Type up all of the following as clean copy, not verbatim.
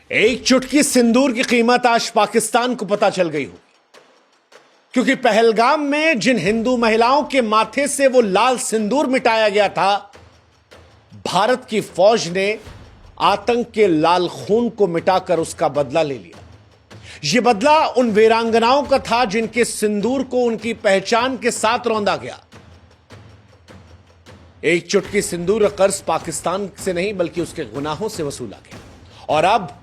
एक चुटकी सिंदूर की कीमत आज पाकिस्तान को पता चल गई होगी, क्योंकि पहलगाम में जिन हिंदू महिलाओं के माथे से वो लाल सिंदूर मिटाया गया था, भारत की फौज ने आतंक के लाल खून को मिटाकर उसका बदला ले लिया। यह बदला उन वीरांगनाओं का था जिनके सिंदूर को उनकी पहचान के साथ रौंदा गया। एक चुटकी सिंदूर का कर्ज पाकिस्तान से नहीं बल्कि उसके गुनाहों से वसूला गया। और अब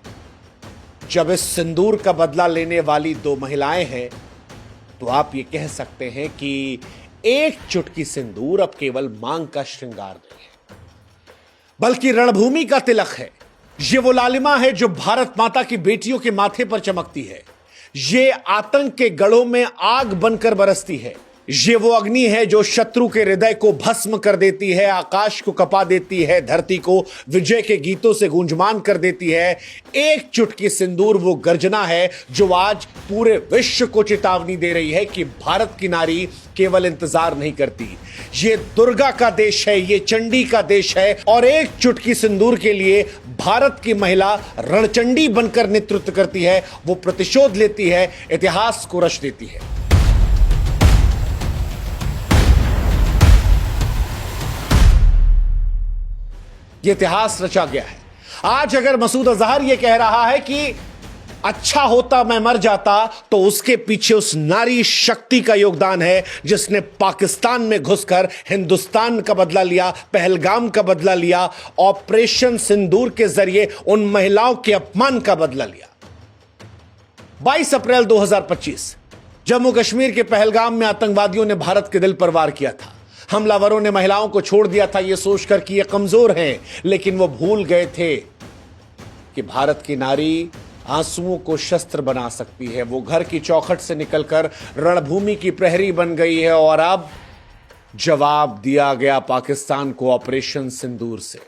जब इस सिंदूर का बदला लेने वाली दो महिलाएं हैं, तो आप ये कह सकते हैं कि एक चुटकी सिंदूर अब केवल मांग का श्रृंगार नहीं है, बल्कि रणभूमि का तिलक है। ये वो लालिमा है जो भारत माता की बेटियों के माथे पर चमकती है। ये आतंक के गढ़ों में आग बनकर बरसती है। ये वो अग्नि है जो शत्रु के हृदय को भस्म कर देती है, आकाश को कपा देती है, धरती को विजय के गीतों से गूंजमान कर देती है। एक चुटकी सिंदूर वो गर्जना है जो आज पूरे विश्व को चेतावनी दे रही है कि भारत की नारी केवल इंतजार नहीं करती। ये दुर्गा का देश है, ये चंडी का देश है, और एक चुटकी सिंदूर के लिए भारत की महिला रणचंडी बनकर नेतृत्व करती है। वो प्रतिशोध लेती है, इतिहास को रच देती है। ये इतिहास रचा गया है। आज अगर मसूद अजहर यह कह रहा है कि अच्छा होता मैं मर जाता, तो उसके पीछे उस नारी शक्ति का योगदान है जिसने पाकिस्तान में घुसकर हिंदुस्तान का बदला लिया, पहलगाम का बदला लिया, ऑपरेशन सिंदूर के जरिए उन महिलाओं के अपमान का बदला लिया। 22 अप्रैल 2025 जम्मू कश्मीर के पहलगाम में आतंकवादियों ने भारत के दिल पर वार किया था। हमलावरों ने महिलाओं को छोड़ दिया था यह सोचकर कि ये कमजोर हैं, लेकिन वो भूल गए थे कि भारत की नारी आंसुओं को शस्त्र बना सकती है। वो घर की चौखट से निकलकर रणभूमि की प्रहरी बन गई है। और अब जवाब दिया गया पाकिस्तान को ऑपरेशन सिंदूर से,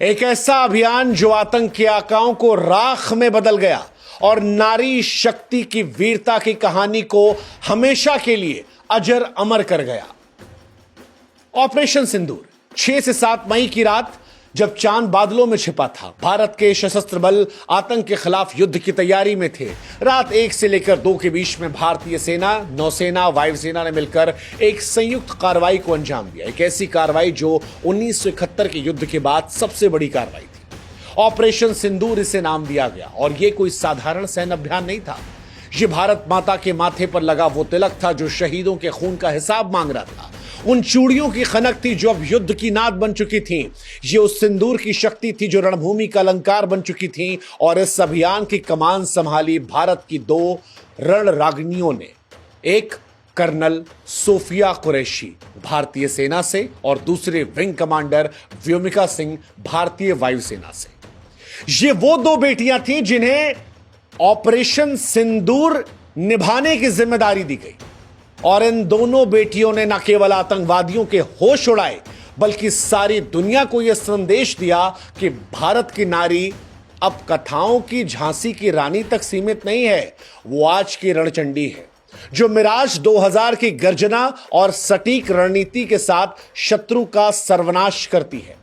एक ऐसा अभियान जो आतंक के आकाओं को राख में बदल गया और नारी शक्ति की वीरता की कहानी को हमेशा के लिए अजर अमर कर गया। ऑपरेशन सिंदूर 6 से 7 मई की रात, जब चांद बादलों में छिपा था, भारत के सशस्त्र बल आतंक के खिलाफ युद्ध की तैयारी में थे। रात 1 से लेकर 2 के बीच में भारतीय सेना, नौसेना, वायुसेना ने मिलकर एक संयुक्त कार्रवाई को अंजाम दिया। एक ऐसी कार्रवाई जो 1971 के युद्ध के बाद सबसे बड़ी कार्रवाई थी। ऑपरेशन सिंदूर इसे नाम दिया गया। और यह कोई साधारण सैन्य अभियान नहीं था। यह भारत माता के माथे पर लगा वो तिलक था जो शहीदों के खून का हिसाब मांग रहा था। उन चूड़ियों की खनक थी जो अब युद्ध की नाद बन चुकी थी। ये उस सिंदूर की शक्ति थी जो रणभूमि का अलंकार बन चुकी थी। और इस अभियान की कमान संभाली भारत की 2 रणरागिनियों ने, एक कर्नल सोफिया कुरैशी भारतीय सेना से और दूसरे विंग कमांडर व्योमिका सिंह भारतीय वायुसेना से। ये वो 2 बेटियां थीं जिन्हें ऑपरेशन सिंदूर निभाने की जिम्मेदारी दी गई। और इन दोनों बेटियों ने न केवल आतंकवादियों के होश उड़ाए, बल्कि सारी दुनिया को यह संदेश दिया कि भारत की नारी अब कथाओं की झांसी की रानी तक सीमित नहीं है। वो आज की रणचंडी है जो मिराज 2000 की गर्जना और सटीक रणनीति के साथ शत्रु का सर्वनाश करती है।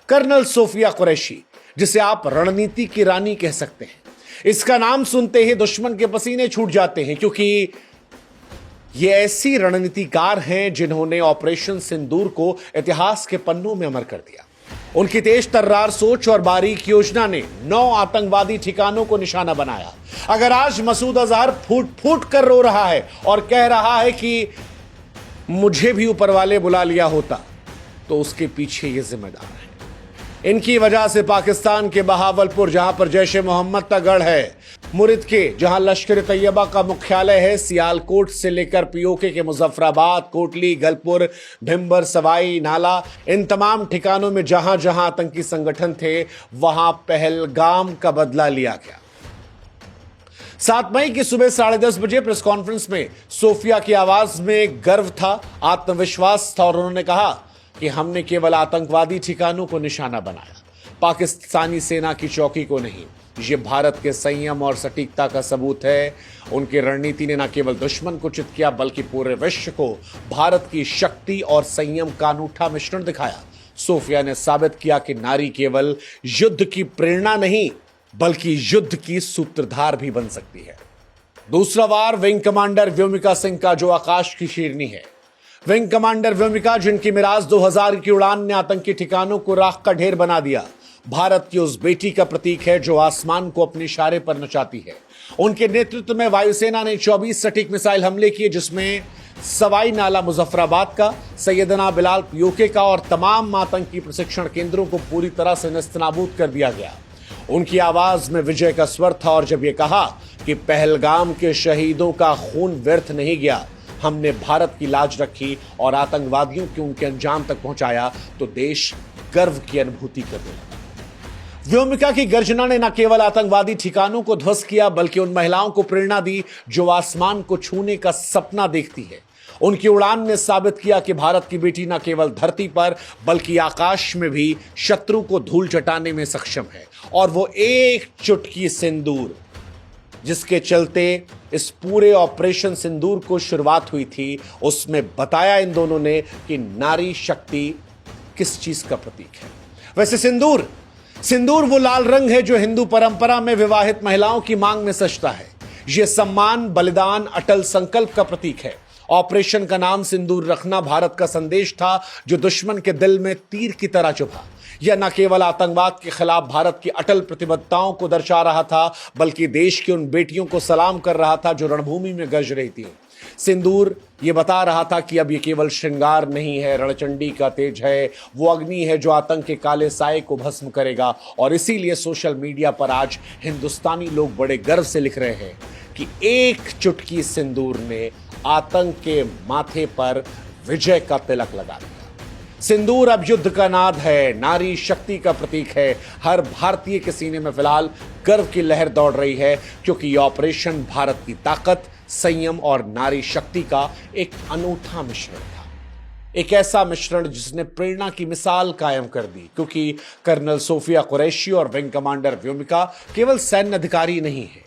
कर्नल सोफिया कुरैशी, जिसे आप रणनीति की रानी कह सकते हैं, इसका नाम सुनते ही दुश्मन के पसीने छूट जाते हैं, क्योंकि ये ऐसी रणनीतिकार हैं जिन्होंने ऑपरेशन सिंदूर को इतिहास के पन्नों में अमर कर दिया। उनकी तेज तर्रार सोच और बारीक योजना ने 9 आतंकवादी ठिकानों को निशाना बनाया। अगर आज मसूद अजहर फूट फूट कर रो रहा है और कह रहा है कि मुझे भी ऊपर वाले बुला लिया होता, तो उसके पीछे ये जिम्मेदार है। इनकी वजह से पाकिस्तान के बहावलपुर, जहां पर जैश ए मोहम्मद का गढ़ है, मुरिद के जहां लश्कर तैयबा का मुख्यालय है, सियालकोट से लेकर पीओके के मुजफ्फराबाद, कोटली, गलपुर, भिम्बर, सवाई, नाला, इन तमाम ठिकानों में जहां जहां आतंकी संगठन थे, वहां पहलगाम का बदला लिया गया। 7 मई की सुबह 10:30 बजे प्रेस कॉन्फ्रेंस में सोफिया की आवाज में गर्व था, आत्मविश्वास था, और उन्होंने कहा कि हमने केवल आतंकवादी ठिकानों को निशाना बनाया, पाकिस्तानी सेना की चौकी को नहीं। ये भारत के संयम और सटीकता का सबूत है। उनकी रणनीति ने न केवल दुश्मन को चित किया, बल्कि पूरे विश्व को भारत की शक्ति और संयम का अनूठा मिश्रण दिखाया। सोफिया ने साबित किया कि नारी केवल युद्ध की प्रेरणा नहीं, बल्कि युद्ध की सूत्रधार भी बन सकती है। दूसरा वार विंग कमांडर व्योमिका सिंह का, जो आकाश की शेरनी है। विंग कमांडर व्योमिका, जिनकी मिराज 2000 की उड़ान ने आतंकी ठिकानों को राख का ढेर बना दिया, भारत की उस बेटी का प्रतीक है जो आसमान को अपने इशारे पर नचाती है। उनके नेतृत्व में वायुसेना ने 24 सटीक मिसाइल हमले किए, जिसमें सवाई नाला मुजफ्फराबाद का, सैयदना बिलाल पीओके का और तमाम आतंकी प्रशिक्षण केंद्रों को पूरी तरह से नेस्तनाबूद कर दिया गया। उनकी आवाज में विजय का स्वर था और जब यह कहा कि पहलगाम के शहीदों का खून व्यर्थ नहीं गया, हमने भारत की लाज रखी और आतंकवादियों को उनके अंजाम तक पहुंचाया, तो देश गर्व की अनुभूति करने लगा। व्योमिका की गर्जना ने न केवल आतंकवादी ठिकानों को ध्वस्त किया, बल्कि उन महिलाओं को प्रेरणा दी जो आसमान को छूने का सपना देखती है। उनकी उड़ान ने साबित किया कि भारत की बेटी न केवल धरती पर बल्कि आकाश में भी शत्रु को धूल चटाने में सक्षम है। और वो एक चुटकी सिंदूर, जिसके चलते इस पूरे ऑपरेशन सिंदूर को शुरुआत हुई थी, उसमें बताया इन दोनों ने कि नारी शक्ति किस चीज का प्रतीक है। वैसे सिंदूर वो लाल रंग है जो हिंदू परंपरा में विवाहित महिलाओं की मांग में सजता है। यह सम्मान, बलिदान, अटल संकल्प का प्रतीक है। ऑपरेशन का नाम सिंदूर रखना भारत का संदेश था जो दुश्मन के दिल में तीर की तरह चुभा। यह न केवल आतंकवाद के खिलाफ भारत की अटल प्रतिबद्धताओं को दर्शा रहा था, बल्कि देश की उन बेटियों को सलाम कर रहा था जो रणभूमि में गरज रही थी। सिंदूर ये बता रहा था कि अब ये केवल श्रृंगार नहीं है, रणचंडी का तेज है, वो अग्नि है जो आतंक के काले साए को भस्म करेगा। और इसीलिए सोशल मीडिया पर आज हिंदुस्तानी लोग बड़े गर्व से लिख रहे हैं कि एक चुटकी सिंदूर ने आतंक के माथे पर विजय का तिलक लगा दिया। सिंदूर अब युद्ध का नाद है, नारी शक्ति का प्रतीक है। हर भारतीय के सीने में फिलहाल गर्व की लहर दौड़ रही है, क्योंकि यह ऑपरेशन भारत की ताकत, संयम और नारी शक्ति का एक अनूठा मिश्रण था। एक ऐसा मिश्रण जिसने प्रेरणा की मिसाल कायम कर दी, क्योंकि कर्नल सोफिया कुरैशी और विंग कमांडर व्योमिका केवल सैन्य अधिकारी नहीं है,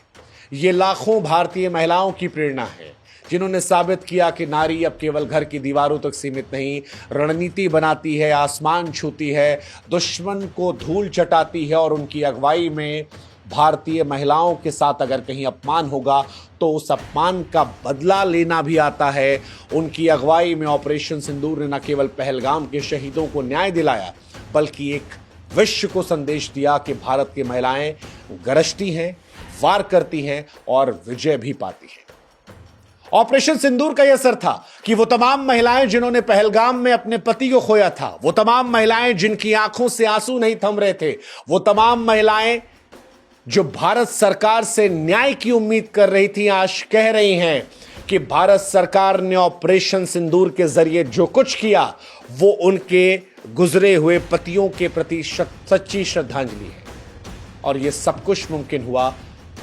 ये लाखों भारतीय महिलाओं की प्रेरणा है, जिन्होंने साबित किया कि नारी अब केवल घर की दीवारों तक सीमित नहीं, रणनीति बनाती है, आसमान छूती है, दुश्मन को धूल चटाती है। और उनकी अगुवाई में भारतीय महिलाओं के साथ अगर कहीं अपमान होगा तो उस अपमान का बदला लेना भी आता है। उनकी अगुवाई में ऑपरेशन सिंदूर ने न केवल पहलगाम के शहीदों को न्याय दिलाया, बल्कि एक विश्व को संदेश दिया कि भारत की महिलाएं गरजती हैं, वार करती हैं और विजय भी पाती हैं। ऑपरेशन सिंदूर का यह असर था कि वो तमाम महिलाएं जिन्होंने पहलगाम में अपने पति को खोया था, वो तमाम महिलाएं जिनकी आंखों से आंसू नहीं थम रहे थे, वो तमाम महिलाएं जो भारत सरकार से न्याय की उम्मीद कर रही थी, आज कह रही हैं कि भारत सरकार ने ऑपरेशन सिंदूर के जरिए जो कुछ किया वो उनके गुजरे हुए पतियों के प्रति सच्ची श्रद्धांजलि है। और यह सब कुछ मुमकिन हुआ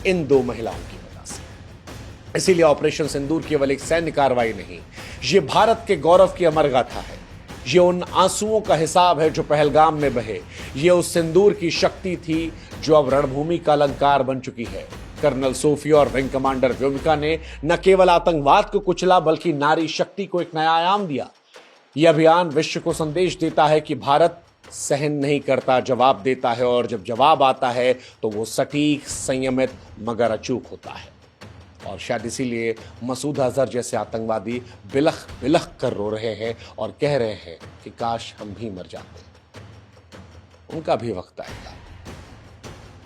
इन दो महिलाओं की वजह से। इसीलिए ऑपरेशन सिंदूर केवल एक सैन्य कार्रवाई नहीं, ये भारत के गौरव की अमर गाथा है। ये उन आंसुओं का हिसाब है जो पहलगाम में बहे। ये उस सिंदूर की शक्ति थी जो अब रणभूमि का अलंकार बन चुकी है। कर्नल सोफिया और विंग कमांडर व्योमिका ने न केवल आतंकवाद को कुचला, बल्कि नारी शक्ति को एक नया आयाम दिया। यह अभियान विश्व को संदेश देता है कि भारत सहन नहीं करता, जवाब देता है, और जब जवाब आता है तो वो सटीक, संयमित मगर अचूक होता है। और शायद इसीलिए मसूद अजहर जैसे आतंकवादी बिलख बिलख कर रो रहे हैं और कह रहे हैं कि काश हम भी मर जाते। उनका भी वक्त आएगा।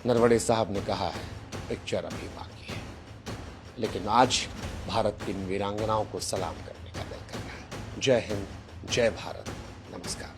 नरवणे साहब ने कहा है पिक्चर अभी बाकी है, लेकिन आज भारत की वीरांगनाओं को सलाम करने का दिल कर रहा है। जय हिंद, जय भारत, नमस्कार।